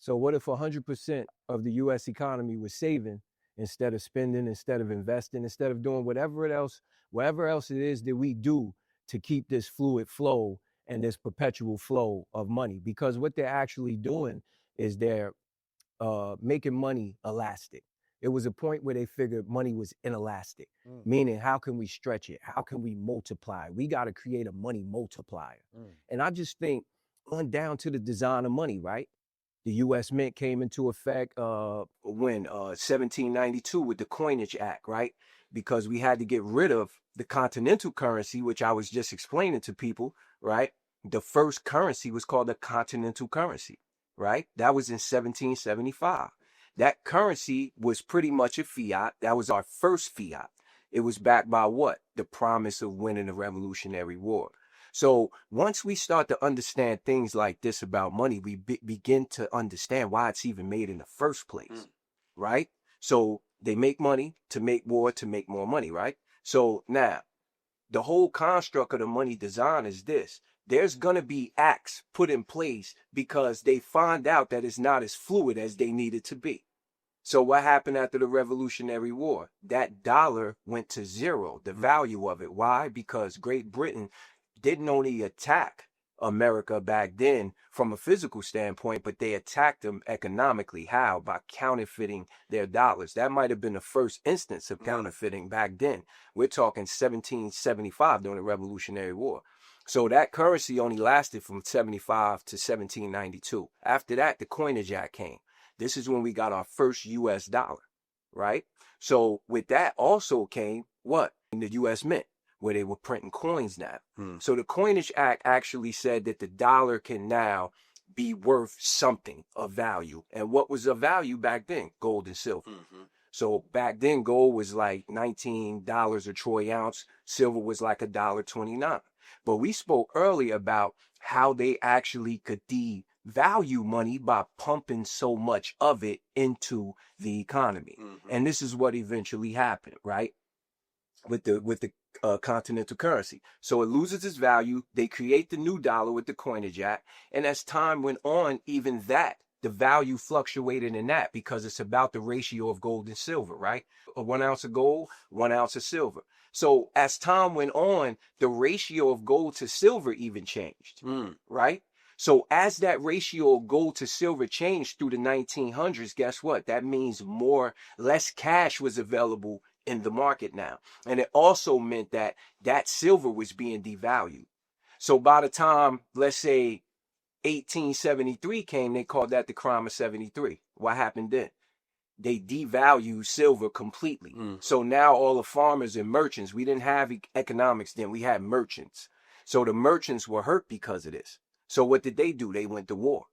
So what if 100% of the U.S. economy was saving instead of spending, instead of investing, instead of doing whatever else it is that we do to keep this fluid flow and this perpetual flow of money? Because what they're actually doing is they're making money elastic. It was a point where they figured money was inelastic, meaning how can we stretch it? How can we multiply? We got to create a money multiplier. And I just think on down to the design of money, right? The U.S. Mint came into effect when 1792 with the Coinage Act, right? Because we had to get rid of the continental currency, which I was just explaining to people, right? The first currency was called the continental currency, right? That was in 1775. That currency was pretty much a fiat. That was our first fiat. It was backed by what? The promise of winning the Revolutionary War. So once we start to understand things like this about money, we begin to understand why it's even made in the first place, right? So they make money to make war, to make more money, right? So now the whole construct of the money design is this. There's going to be acts put in place because they find out that it's not as fluid as they need it to be. So what happened after the Revolutionary War? That dollar went to zero, the value of it. Why? Because Great Britain didn't only attack America back then from a physical standpoint, but they attacked them economically. How? By counterfeiting their dollars. That might have been the first instance of counterfeiting back then. We're talking 1775 during the Revolutionary War. So that currency only lasted from 75 to 1792. After that, the Coinage Act came. This is when we got our first U.S. dollar, right? So with that also came what? In the U.S. Mint, where they were printing coins now. So the Coinage Act actually said that the dollar can now be worth something of value. And what was of value back then? Gold and silver. So back then, gold was like $19 a troy ounce. Silver was like $1.29. But we spoke earlier about how they actually could devalue money by pumping so much of it into the economy. And this is what eventually happened, right? With the continental currency. So it loses its value. They create the new dollar with the Coinage Act. And as time went on, even that, the value fluctuated in that because it's about the ratio of gold and silver, right? 1 ounce of gold, 1 ounce of silver. So as time went on, the ratio of gold to silver even changed, right? So as that ratio of gold to silver changed through the 1900s, guess what? That means less cash was available in the market now. And it also meant that that silver was being devalued. So by the time, let's say 1873 came, they called that the crime of 73. What happened then? They devalued silver completely. So now all the farmers and merchants, we didn't have economics then, we had merchants. So the merchants were hurt because of this. So what did they do? They went to war.